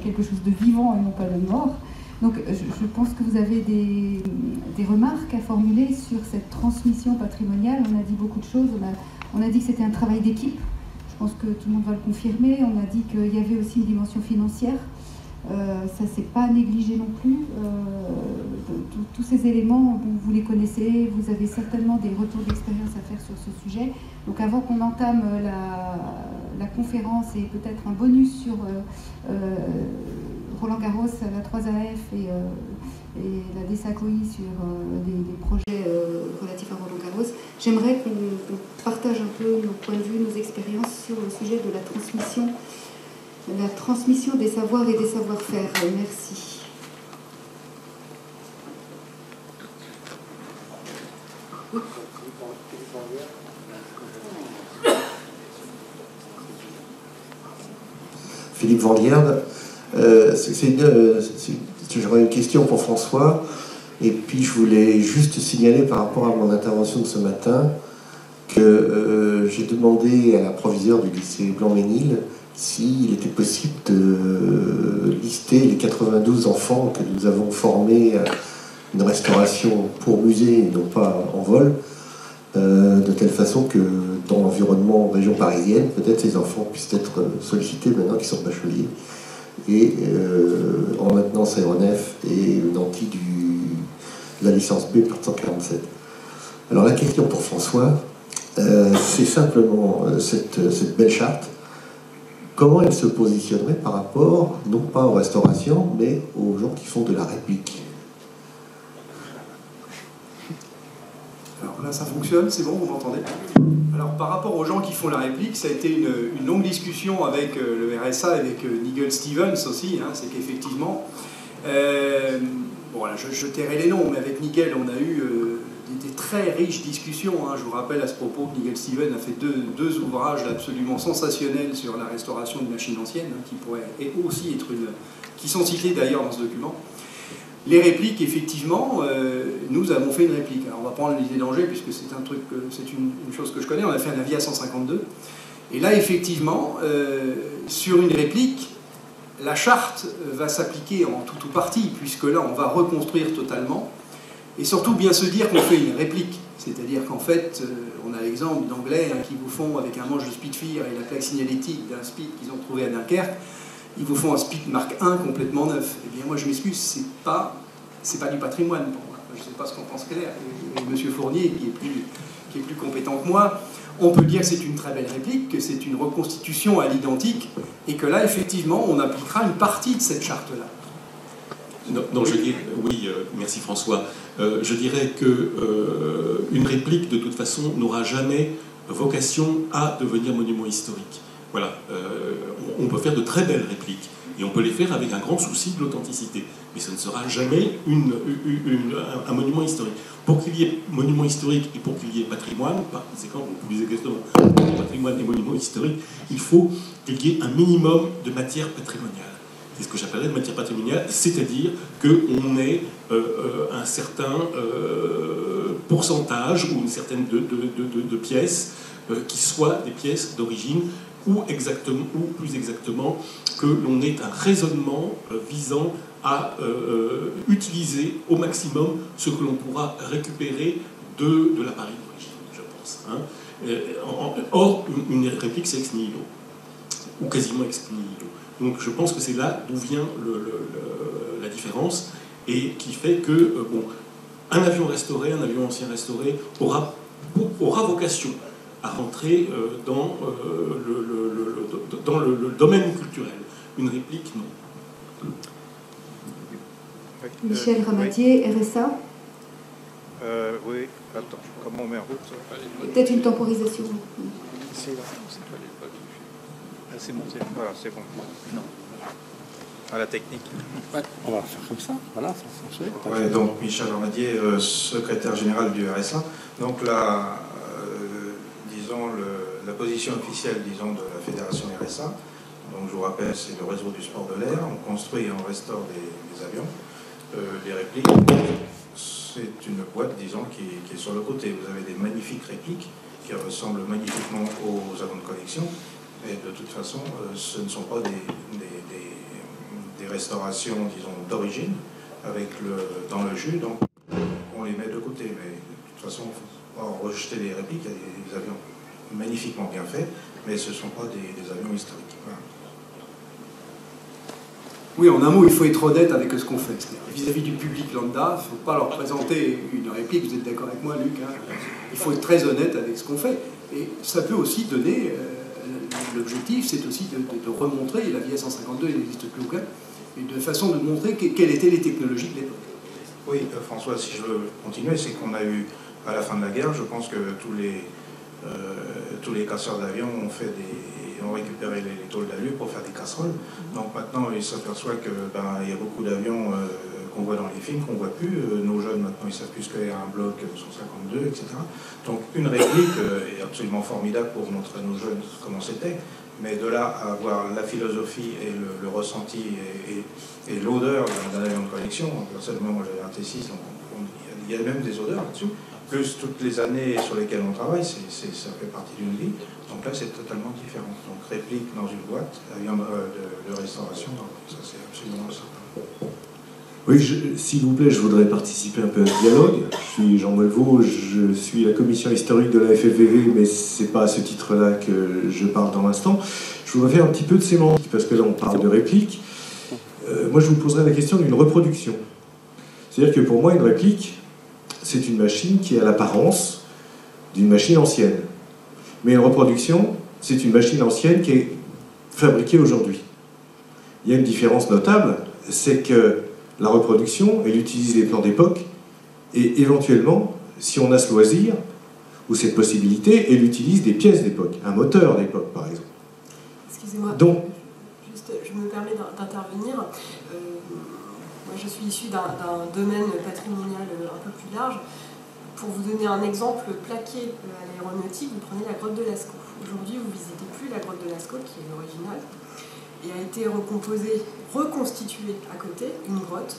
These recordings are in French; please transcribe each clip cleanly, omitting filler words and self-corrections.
quelque chose de vivant et non pas de mort. Donc je pense que vous avez des remarques à formuler sur cette transmission patrimoniale. On a dit beaucoup de choses, on a dit que c'était un travail d'équipe, je pense que tout le monde va le confirmer. On a dit qu'il y avait aussi une dimension financière, ça c'est pas négligé non plus. Tous ces éléments, vous les connaissez, vous avez certainement des retours d'expérience à faire sur ce sujet. Donc avant qu'on entame la conférence et peut-être un bonus sur Roland Garros, la 3AF et la DSACOI sur des projets relatifs à Roland Garros, j'aimerais qu'on partage un peu nos points de vue, nos expériences sur le sujet de la transmission des savoirs et des savoir-faire. Merci. Philippe Vanlierde. J'aurais une question pour François, et puis je voulais juste signaler par rapport à mon intervention de ce matin que j'ai demandé à la proviseure du lycée Blanc-Ménil s'il était possible de lister les 92 enfants que nous avons formés à une restauration pour musée et non pas en vol, de telle façon que dans l'environnement région parisienne, peut-être ces enfants puissent être sollicités maintenant qu'ils sont bacheliers, et en maintenance aéronef et nanti de la licence B par 147. Alors la question pour François, c'est simplement cette belle charte, comment elle se positionnerait par rapport, non pas aux restaurations, mais aux gens qui font de la réplique? Alors là, ça fonctionne, c'est bon, vous m'entendez? Alors, par rapport aux gens qui font la réplique, ça a été une longue discussion avec le RSA, avec Nigel Stevens aussi, hein, c'est qu'effectivement, bon, voilà, je tairai les noms, mais avec Nigel, on a eu des très riches discussions. Hein. Je vous rappelle à ce propos que Nigel Stevens a fait deux ouvrages absolument sensationnels sur la restauration de machines anciennes, hein, qui pourraient aussi être qui sont cités d'ailleurs dans ce document. Les répliques, effectivement, nous avons fait une réplique. Alors on va prendre l'idée d'Angers, puisque c'est un truc, c'est une chose que je connais. On a fait un avis à 152. Et là, effectivement, sur une réplique, la charte va s'appliquer en tout ou partie, puisque là, on va reconstruire totalement. Et surtout, bien se dire qu'on fait une réplique. C'est-à-dire qu'en fait, on a l'exemple d'Anglais hein, qui vous font, avec un manche de Spitfire et la plaque signalétique d'un Spit qu'ils ont trouvé à Dunkerque, ils vous font un Spit Mark I complètement neuf. Eh bien, moi, je m'excuse, c'est pas du patrimoine pour moi. Je ne sais pas ce qu'en pense Claire. Et M. Fournier, qui est plus compétent que moi, on peut dire que c'est une très belle réplique, que c'est une reconstitution à l'identique, et que là, effectivement, on appliquera une partie de cette charte-là. Non, je dirais, oui, merci François. Je dirais que une réplique, de toute façon, n'aura jamais vocation à devenir monument historique. Voilà, on peut faire de très belles répliques, et on peut les faire avec un grand souci de l'authenticité, mais ce ne sera jamais un monument historique. Pour qu'il y ait monument historique et pour qu'il y ait patrimoine, par conséquent, plus exactement, patrimoine et monument historique, il faut qu'il y ait un minimum de matière patrimoniale. C'est ce que j'appellerais de matière patrimoniale, c'est-à-dire qu'on ait un certain pourcentage ou une certaine de pièces qui soient des pièces d'origine, ou plus exactement que l'on ait un raisonnement visant à utiliser au maximum ce que l'on pourra récupérer de l'appareil d'origine, je pense. Hein. Or, une réplique, c'est ex nihilo, ou quasiment ex nihilo. Donc je pense que c'est là d'où vient la différence, et qui fait que un avion restauré, un avion ancien restauré aura vocation à rentrer dans le domaine culturel. Une réplique, non. Michel Ramadier, RSA. Oui, attends, comment on met en route? Peut-être une temporisation. C'est là. Ah, c'est bon, voilà, c'est bon. Non. À la technique. Ouais, on va faire comme ça, voilà, ça fonctionne. Ouais, donc Michel Ramadier, secrétaire général du RSA. Donc disons, la position officielle, disons, de la fédération RSA, donc je vous rappelle, c'est le réseau du sport de l'air. On construit et on restaure des avions. Les répliques, c'est une boîte, disons, qui est sur le côté. Vous avez des magnifiques répliques qui ressemblent magnifiquement aux avions de collection. Et de toute façon, ce ne sont pas des restaurations, disons, d'origine, dans le jus, donc on les met de côté. Mais de toute façon, il ne faut pas rejeter les répliques. Il y a des avions magnifiquement bien faits, mais ce ne sont pas des avions historiques. Voilà. Oui, en un mot, il faut être honnête avec ce qu'on fait. Vis-à-vis du public lambda, il ne faut pas leur présenter une réplique, vous êtes d'accord avec moi, Luc, hein. Il faut être très honnête avec ce qu'on fait. Et ça peut aussi donner, l'objectif, c'est aussi de remontrer, la VIA 152, il n'existe plus aucun, et de façon de montrer quelles étaient les technologies de l'époque. Oui, François, si je veux continuer, c'est qu'on a eu, à la fin de la guerre, je pense que tous les casseurs d'avions ont récupéré les tôles d'alu pour faire des casseroles. Donc maintenant, ils s'aperçoivent qu'il y a beaucoup d'avions qu'on voit dans les films, qu'on ne voit plus. Nos jeunes, maintenant, ils savent plus ce qu'est un bloc 152, etc. Donc une réplique est absolument formidable pour montrer à nos jeunes comment c'était. Mais de là à avoir la philosophie et le ressenti et l'odeur d'un avion de collection, personnellement, moi j'avais un T6, donc il y a même des odeurs là-dessus. Plus toutes les années sur lesquelles on travaille, ça fait partie d'une vie. Donc là, c'est totalement différent. Donc réplique dans une boîte, avion de restauration, donc ça c'est absolument ça. Oui, s'il vous plaît, je voudrais participer un peu à ce dialogue. Je suis Jean Molleveau, je suis la commission historique de la FFVV, mais c'est pas à ce titre-là que je parle dans l'instant. Je voudrais faire un petit peu de sémantique, parce que là, on parle de réplique. Moi, je vous poserai la question d'une reproduction. C'est-à-dire que pour moi, une réplique, c'est une machine qui a l'apparence d'une machine ancienne. Mais une reproduction, c'est une machine ancienne qui est fabriquée aujourd'hui. Il y a une différence notable, c'est que la reproduction, elle utilise les plans d'époque, et éventuellement, si on a ce loisir, ou cette possibilité, elle utilise des pièces d'époque, un moteur d'époque, par exemple. Excusez-moi, donc, juste, je me permets d'intervenir. Moi, je suis issue d'un domaine patrimonial un peu plus large. Pour vous donner un exemple plaqué à l'aéronautique, vous prenez la grotte de Lascaux. Aujourd'hui, vous ne visitez plus la grotte de Lascaux, qui est l'original, et a été recomposée, reconstituée à côté, une grotte.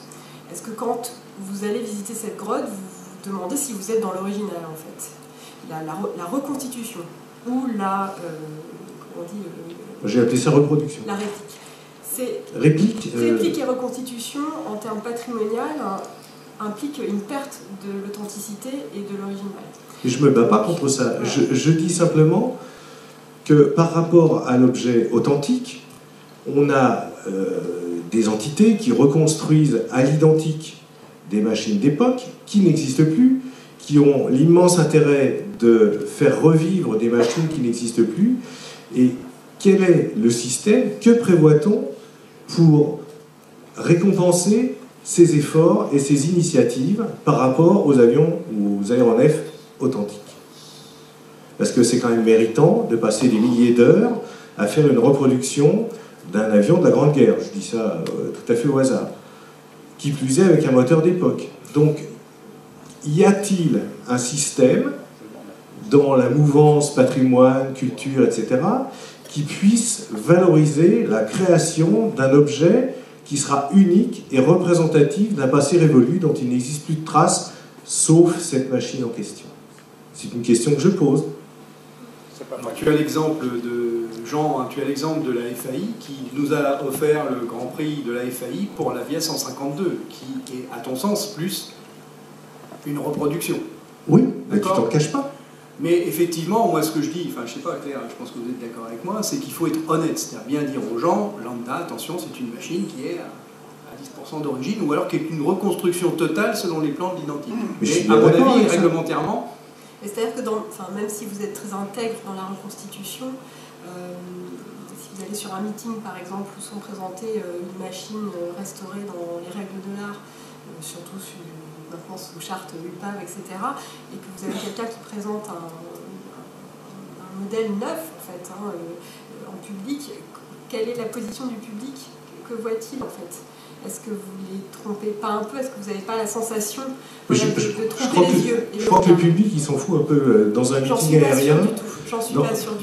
Est-ce que quand vous allez visiter cette grotte, vous vous demandez si vous êtes dans l'original, en fait? La reconstitution, ou la... comment on dit j'ai appelé ça reproduction. La réplique. Réplique et reconstitution, en termes patrimonial, implique une perte de l'authenticité et de l'original. Je ne me bats pas contre ça. Je dis simplement que par rapport à l'objet authentique, on a des entités qui reconstruisent à l'identique des machines d'époque qui n'existent plus, qui ont l'immense intérêt de faire revivre des machines qui n'existent plus. Et quel est le système? Que prévoit-on pour récompenser ces efforts et ces initiatives par rapport aux avions ou aux aéronefs authentiques? Parce que c'est quand même méritant de passer des milliers d'heures à faire une reproduction d'un avion de la Grande Guerre. Je dis ça tout à fait au hasard. Qui plus est avec un moteur d'époque. Donc, y a-t-il un système dans la mouvance patrimoine, culture, etc., qui puisse valoriser la création d'un objet qui sera unique et représentatif d'un passé révolu dont il n'existe plus de traces, sauf cette machine en question? C'est une question que je pose. Tu as l'exemple de Jean, tu as l'exemple de la FAI qui nous a offert le Grand Prix de la FAI pour la VIA 152, qui est, à ton sens, plus une reproduction. Oui, mais tu t'en caches pas. Mais effectivement, moi ce que je dis, enfin je sais pas Claire, je pense que vous êtes d'accord avec moi, c'est qu'il faut être honnête, c'est-à-dire bien dire aux gens, lambda, attention, c'est une machine qui est à 10% d'origine, ou alors qui est une reconstruction totale selon les plans de l'identité. Mais à mon avis, réglementairement... C'est-à-dire que même si vous êtes très intègre dans la reconstitution, si vous allez sur un meeting par exemple où sont présentées une machine restaurée dans les règles de l'art, surtout maintenant sous charte UPAV, etc., et que vous avez quelqu'un qui présente un modèle neuf en fait, en public, quelle est la position du public? Que voit-il en fait? Est-ce que vous les trompez pas un peu? Est-ce que vous n'avez pas la sensation de tromper les yeux? Je crois que le public, il s'en fout un peu. Dans un meeting aérien,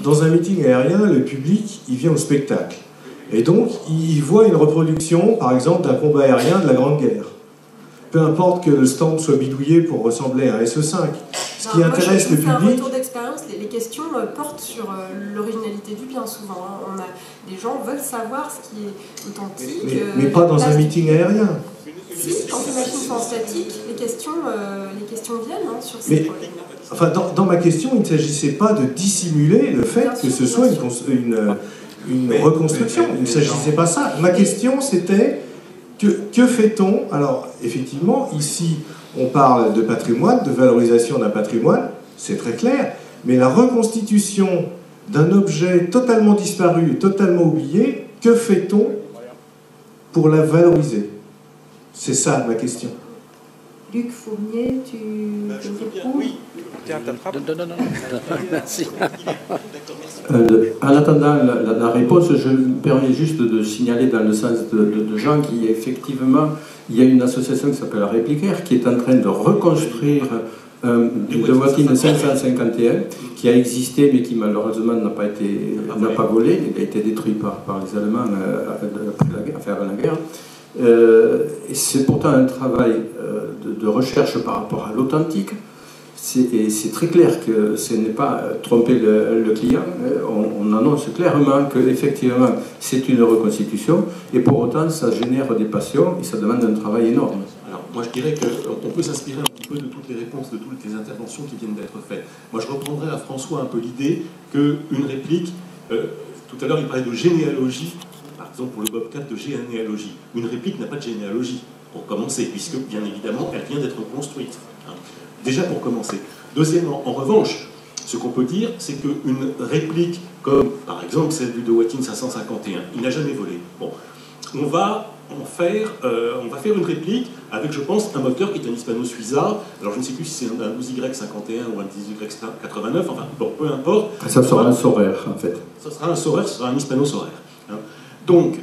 dans un meeting aérien, le public, il vient au spectacle. Et donc, il voit une reproduction, par exemple, d'un combat aérien de la Grande Guerre. Peu importe que le stand soit bidouillé pour ressembler à un SE5. Ce qui intéresse le public... expérience, les questions portent sur l'originalité du bien souvent. Hein. Les gens veulent savoir ce qui est authentique. Mais pas dans un meeting aérien. Si, quand les machines sont statiques, les questions viennent sur ces problèmes. Enfin, dans ma question, il ne s'agissait pas de dissimuler le fait que ce soit une reconstruction. Il ne s'agissait pas ça. Ma question, c'était que fait-on? Alors, effectivement, ici, on parle de patrimoine, de valorisation d'un patrimoine, c'est très clair, mais la reconstitution d'un objet totalement disparu, totalement oublié, que fait-on pour la valoriser? C'est ça ma question. Luc Fournier, tu veux répondre? Oui. Non, merci. En attendant la réponse, je me permets juste de signaler dans le sens de gens qui, effectivement, il y a une association qui s'appelle Réplicaire qui est en train de reconstruire de Watine 551 qui a existé mais qui malheureusement n'a pas volé, il a été détruit par les Allemands avant la guerre. C'est pourtant un travail de recherche par rapport à l'authentique. Et c'est très clair que ce n'est pas tromper le client. On annonce clairement qu'effectivement c'est une reconstitution et pour autant ça génère des passions et ça demande un travail énorme. Alors moi je dirais qu'on peut s'inspirer un petit peu de toutes les réponses, de toutes les interventions qui viennent d'être faites. Moi je reprendrai à François un peu l'idée qu'une réplique, tout à l'heure il parlait de généalogie, par exemple pour le Bobcat de généalogie. Une réplique n'a pas de généalogie, pour commencer, puisque bien évidemment elle vient d'être construite. Hein. Déjà pour commencer. Deuxièmement, en revanche, ce qu'on peut dire, c'est qu'une réplique, comme par exemple celle du de Watine 551, il n'a jamais volé. Bon, on va faire une réplique avec, je pense, un moteur qui est un Hispano-Suiza. Alors je ne sais plus si c'est un 12Y51 ou un 10Y89, enfin bon, peu importe. Ça sera un Soraire en fait. Ça sera un Soraire, ce sera un Hispano-Soraire. Hein. Donc,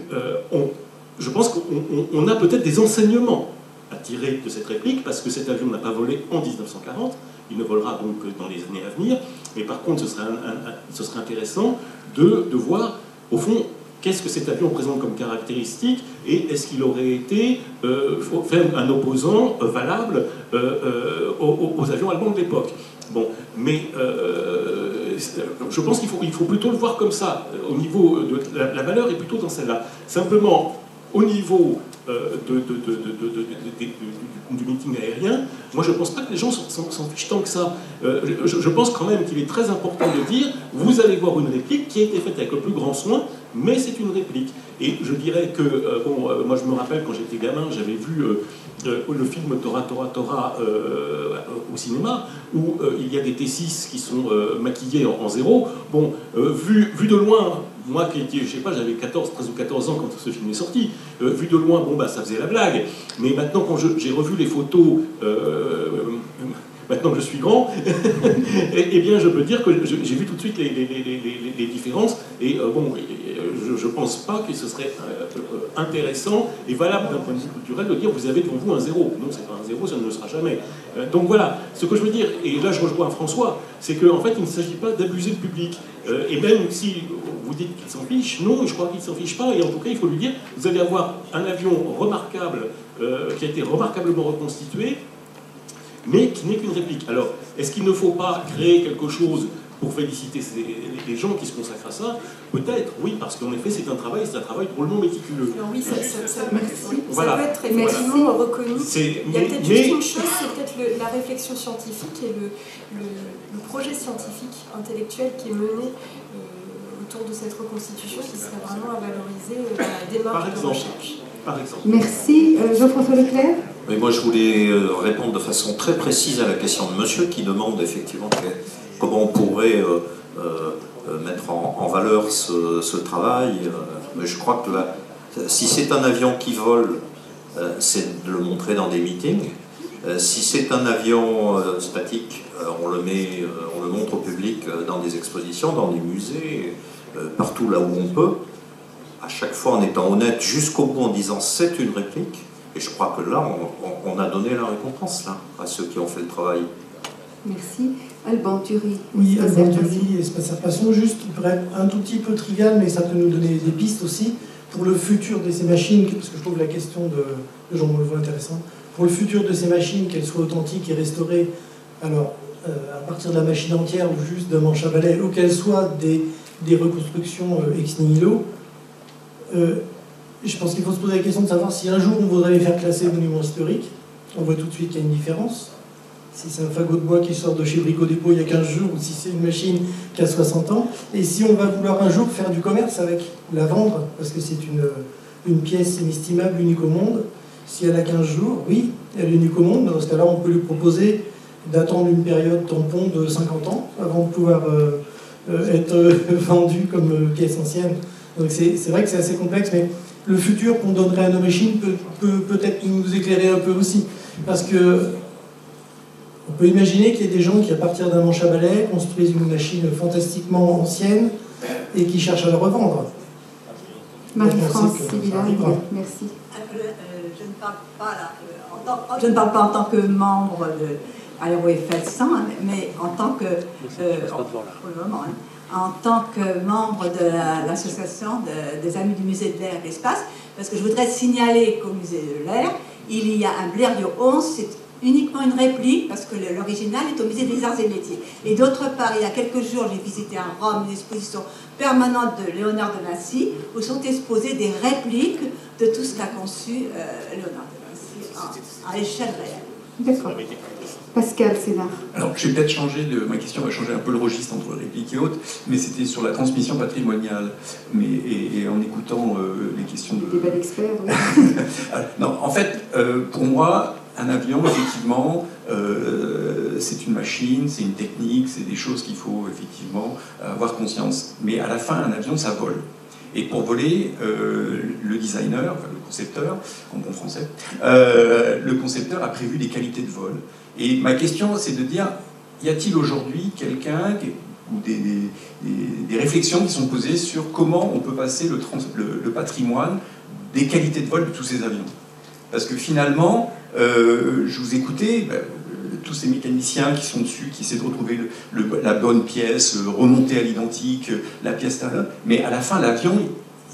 je pense qu'on a peut-être des enseignements à tirer de cette réplique, parce que cet avion n'a pas volé en 1940, il ne volera donc dans les années à venir, mais par contre ce serait intéressant de voir, au fond, qu'est-ce que cet avion présente comme caractéristique, et est-ce qu'il aurait été un opposant valable aux avions allemands de l'époque. Bon, mais je pense qu'il faut plutôt le voir comme ça, au niveau de la valeur est plutôt dans celle-là. Simplement, au niveau du meeting aérien, moi je ne pense pas que les gens s'en fichent tant que ça. Je pense quand même qu'il est très important de dire, vous allez voir une réplique qui a été faite avec le plus grand soin, mais c'est une réplique. Et je dirais que, moi je me rappelle quand j'étais gamin, j'avais vu le film Tora Tora Tora au cinéma, où il y a des T6 qui sont maquillés en zéro. Bon, vu de loin, moi qui, je sais pas, j'avais 13 ou 14 ans quand ce film est sorti, vu de loin, bon bah ça faisait la blague. Mais maintenant quand j'ai revu les photos, maintenant que je suis grand, eh bien je peux dire que j'ai vu tout de suite les différences, et bon, je ne pense pas que ce serait intéressant et valable d'un point de vue culturel de dire vous avez devant vous un zéro. Non, c'est pas un zéro, ça ne le sera jamais. Donc voilà, ce que je veux dire, et là je rejoins François, c'est qu'en fait il ne s'agit pas d'abuser le public. Et même si vous dites qu'il s'en fiche, non, je crois qu'il ne s'en fiche pas, et en tout cas il faut lui dire, vous allez avoir un avion remarquable, qui a été remarquablement reconstitué, mais qui n'est qu'une réplique. Alors, est-ce qu'il ne faut pas créer quelque chose pour féliciter les gens qui se consacrent à ça? Peut-être, oui, parce qu'en effet, c'est un travail drôlement méticuleux. Alors oui, ça voilà. peut être effectivement reconnu. Il y a peut-être juste une chose, c'est peut-être la réflexion scientifique et le projet scientifique, intellectuel qui est mené autour de cette reconstitution, qui serait vraiment à valoriser dans la démarche de recherche. Par exemple. Merci. Jean-François Leclerc. Mais moi, je voulais répondre de façon très précise à la question de monsieur qui demande effectivement comment on pourrait mettre en valeur ce travail. Mais je crois que si c'est un avion qui vole, c'est de le montrer dans des meetings. Si c'est un avion statique, on le montre au public dans des expositions, dans des musées, partout là où on peut. À chaque fois en étant honnête jusqu'au bout en disant c'est une réplique, et je crois que là on a donné la récompense là, à ceux qui ont fait le travail. Merci. Alban Thury. Oui, Alban Thury, Espace Passion, juste qui pourrait être un tout petit peu trivial, mais ça peut nous donner des pistes aussi pour le futur de ces machines, parce que je trouve la question de Jean Molvaux intéressante. Pour le futur de ces machines, qu'elles soient authentiques et restaurées, alors à partir de la machine entière ou juste d'un manche à balai, ou qu'elles soient des reconstructions ex nihilo, je pense qu'il faut se poser la question de savoir si un jour on voudrait les faire classer monument historique. On voit tout de suite qu'il y a une différence. Si c'est un fagot de bois qui sort de chez Brico Dépôt il y a 15 jours, ou si c'est une machine qui a 60 ans. Et si on va vouloir un jour faire du commerce avec, la vendre, parce que c'est une pièce inestimable, unique au monde, si elle a 15 jours, oui, elle est unique au monde, mais dans ce cas-là, on peut lui proposer d'attendre une période tampon de 50 ans avant de pouvoir être vendue comme pièce ancienne. Donc c'est vrai que c'est assez complexe, mais le futur qu'on donnerait à nos machines peut peut-être nous éclairer un peu aussi. Parce que on peut imaginer qu'il y ait des gens qui, à partir d'un manche à balai, construisent une machine fantastiquement ancienne et qui cherchent à la revendre. Marie-France Sibilla, merci. Je ne parle pas en tant que membre de AeroFL 100, mais en tant que en tant que membre de l'association des Amis du Musée de l'air et de l'espace, parce que je voudrais signaler qu'au Musée de l'air, il y a un Blériot 11, c'est uniquement une réplique, parce que l'original est au Musée des Arts et Métiers. Et d'autre part, il y a quelques jours, j'ai visité à Rome une exposition permanente de Léonard de Vinci, où sont exposées des répliques de tout ce qu'a conçu Léonard de Vinci à échelle réelle. D'accord. Pascal Sénard. Alors, je vais peut-être changer ma question va changer un peu le registre entre réplique et autres, mais c'était sur la transmission patrimoniale. Et en écoutant les questions de... Débat d'experts, oui. Non, en fait, pour moi, un avion, effectivement, c'est une machine, c'est une technique, c'est des choses qu'il faut effectivement avoir conscience. Mais à la fin, un avion, ça vole. Et pour voler, le designer, enfin le concepteur, en bon français, le concepteur a prévu des qualités de vol. Et ma question, c'est de dire, y a-t-il aujourd'hui quelqu'un ou des réflexions qui sont posées sur comment on peut passer le patrimoine des qualités de vol de tous ces avions? Parce que finalement, je vous écoutais, tous ces mécaniciens qui sont dessus, qui essaient de retrouver la bonne pièce, remonter à l'identique, la pièce à l'autre, mais à la fin, l'avion,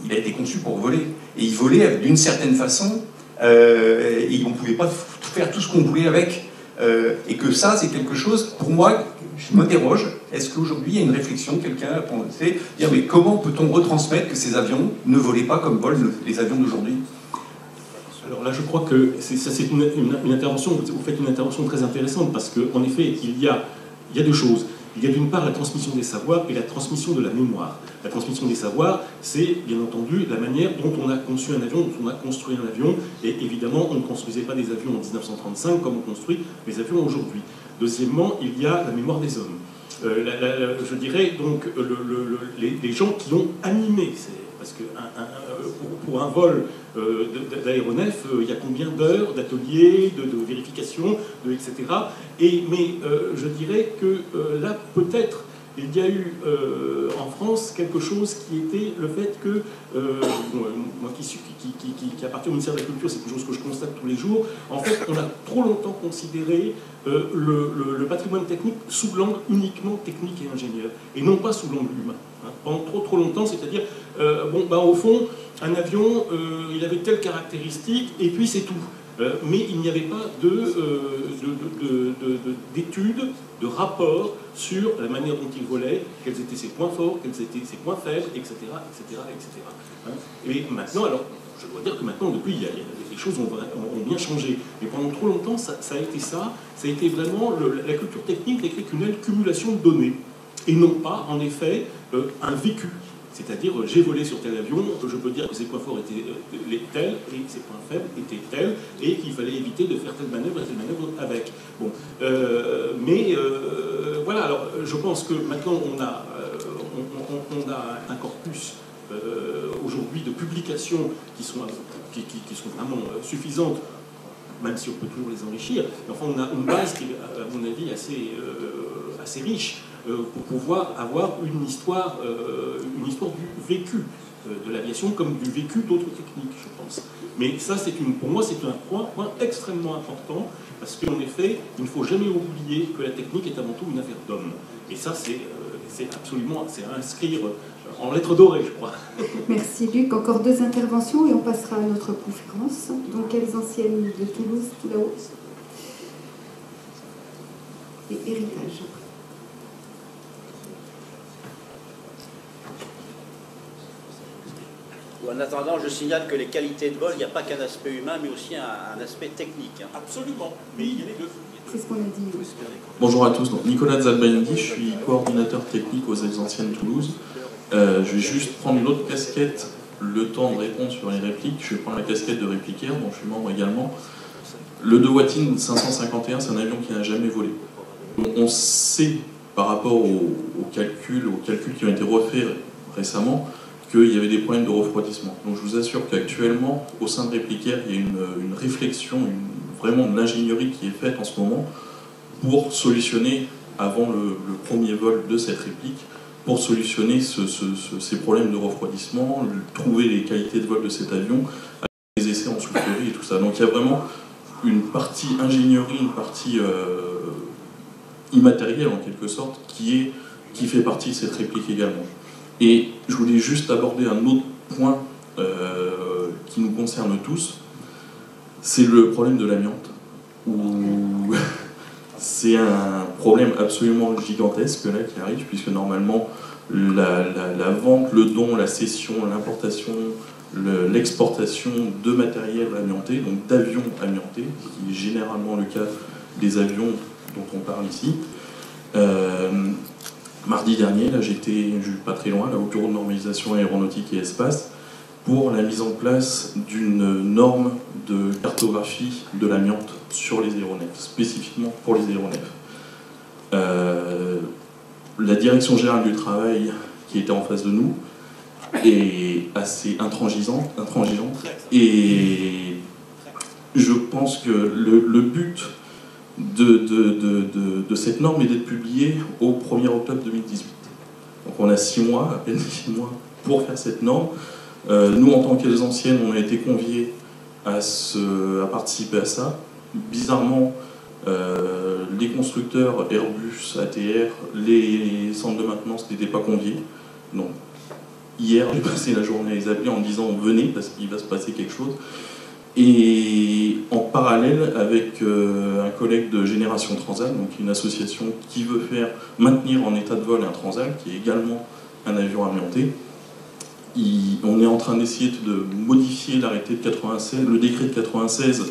il a été conçu pour voler. Et il volait d'une certaine façon, et on ne pouvait pas faire tout ce qu'on voulait avec. Et que ça, c'est quelque chose, pour moi, je m'interroge, est-ce qu'aujourd'hui, il y a une réflexion, quelqu'un a pensé, dire, mais comment peut-on retransmettre que ces avions ne volaient pas comme volent les avions d'aujourd'hui? Alors là, je crois que c'est une intervention, vous faites une intervention très intéressante, parce qu'en effet, il y a deux choses. Il y a d'une part la transmission des savoirs et la transmission de la mémoire. La transmission des savoirs, c'est bien entendu la manière dont on a conçu un avion, dont on a construit un avion, et évidemment, on ne construisait pas des avions en 1935 comme on construit les avions aujourd'hui. Deuxièmement, il y a la mémoire des hommes. Je dirais donc les gens qui ont animé, parce que pour un vol d'aéronef, il y a combien d'heures d'ateliers, de vérification, etc. Mais je dirais que là, peut-être, il y a eu en France quelque chose qui était le fait que, moi qui appartient au ministère de la Culture, c'est quelque chose que je constate tous les jours, en fait, on a trop longtemps considéré le patrimoine technique sous l'angle uniquement technique et ingénieur, et non pas sous l'angle humain. Hein. Pendant trop longtemps, c'est-à-dire, au fond, un avion, il avait telle caractéristique, et puis c'est tout. Mais il n'y avait pas d'études, de rapports sur la manière dont il volait, quels étaient ses points forts, quels étaient ses points faibles, etc. etc., etc. Hein. Et maintenant, alors, je dois dire que maintenant, depuis, les choses ont bien changé. Mais pendant trop longtemps, ça a été ça. Ça a été vraiment la culture technique n'était qu'une accumulation de données. Et non pas, en effet, un vécu. C'est-à-dire, j'ai volé sur tel avion, je peux dire que ses points forts étaient tels, et ses points faibles étaient tels, et qu'il fallait éviter de faire telle manœuvre et telle manœuvre avec. Bon. Voilà, alors je pense que maintenant on a un corpus aujourd'hui de publications qui sont vraiment suffisantes, même si on peut toujours les enrichir. Mais enfin, on a une base qui est, à mon avis, assez riche pour pouvoir avoir une histoire du vécu de l'aviation comme du vécu d'autres techniques, je pense. Mais ça, pour moi, c'est un point extrêmement important, parce qu'en effet, il ne faut jamais oublier que la technique est avant tout une affaire d'homme. Et ça, c'est absolument, c'est à inscrire en lettres dorées, je crois. Merci Luc. Encore 2 interventions et on passera à notre conférence. Donc, quelles anciennes de Toulouse, tout là-haut? et héritage. En attendant, je signale que les qualités de vol, il n'y a pas qu'un aspect humain, mais aussi un aspect technique. Absolument, mais il y a les deux. C'est ce qu'on a dit. Bonjour à tous, donc Nicolas Zalbaindi, je suis coordinateur technique aux Ailes Anciennes Toulouse. Je vais juste prendre une autre casquette, le temps de répondre sur les répliques. Je vais prendre la casquette de réplicaire, dont je suis membre également. Le De Wattin 551, c'est un avion qui n'a jamais volé. On sait, par rapport aux calculs qui ont été refaits récemment, qu'il y avait des problèmes de refroidissement. Donc je vous assure qu'actuellement, au sein de Réplicaire, il y a une réflexion, vraiment de l'ingénierie qui est faite en ce moment pour solutionner, avant le premier vol de cette réplique, pour solutionner ces problèmes de refroidissement, trouver les qualités de vol de cet avion, les essais en soufflerie et tout ça. Donc il y a vraiment une partie ingénierie, une partie immatérielle en quelque sorte, qui fait partie de cette réplique également. Et je voulais juste aborder un autre point qui nous concerne tous, c'est le problème de l'amiante, où c'est un problème absolument gigantesque là qui arrive, puisque normalement la vente, le don, la cession, l'importation, l'exportation de matériel amianté, donc d'avions amiantés, ce qui est généralement le cas des avions dont on parle ici. Mardi dernier, là j'étais pas très loin, là, au bureau de normalisation aéronautique et espace, pour la mise en place d'une norme de cartographie de l'amiante sur les aéronefs, spécifiquement pour les aéronefs. La direction générale du travail qui était en face de nous est assez intransigeante, et je pense que le but de cette norme est d'être publiée au 1er octobre 2018. Donc on a 6 mois, à peine 6 mois, pour faire cette norme. Nous, en tant qu'Ailes Anciennes, on a été conviés à participer à ça. Bizarrement, les constructeurs Airbus, ATR, les centres de maintenance n'étaient pas conviés. Donc, hier, j'ai passé la journée à les appeler en disant « venez, parce qu'il va se passer quelque chose ». Et en parallèle, avec un collègue de Génération Transal, donc une association qui veut maintenir en état de vol un Transal, qui est également un avion amianté, on est en train d'essayer de modifier l'arrêté de 96, le décret de 96,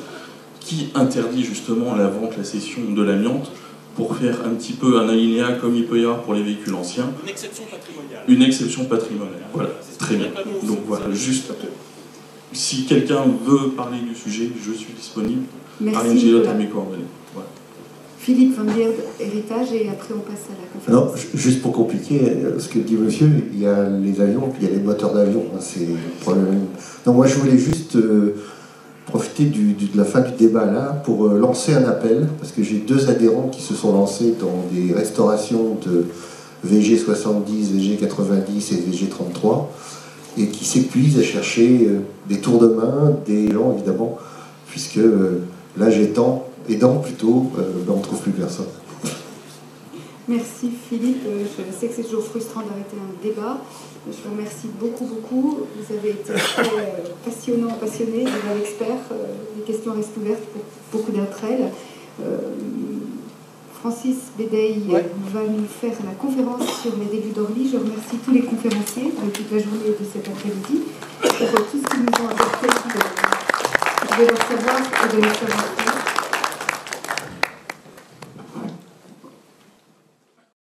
qui interdit justement la vente, la cession de l'amiante, pour faire un petit peu un alinéa comme il peut y avoir pour les véhicules anciens. Une exception patrimoniale. Une exception patrimoniale, voilà, très bien. Donc voilà, juste, si quelqu'un veut parler du sujet, je suis disponible. Arlène Gillotte à mes coordonnées. Voilà. Philippe Van Beerde, héritage, et après on passe à la conférence. Non, juste pour compliquer ce que dit monsieur, il y a les avions, puis il y a les moteurs d'avion. C'est le problème. Donc moi je voulais juste profiter de la fin du débat là pour lancer un appel, parce que j'ai 2 adhérents qui se sont lancés dans des restaurations de VG70, VG90 et VG33, et qui s'épuisent à chercher des tours de main, des gens évidemment, puisque l'âge aidant plutôt, on ne trouve plus personne. Merci Philippe, je sais que c'est toujours frustrant d'arrêter un débat. Je vous remercie beaucoup. Vous avez été très passionné, vous êtes expert. Les questions restent ouvertes pour beaucoup d'entre elles. Francis Bédeille va nous faire la conférence sur les débuts d'Orly. Je remercie tous les conférenciers de toute la journée de cet après-midi pour tout ce qu'ils nous ont apporté.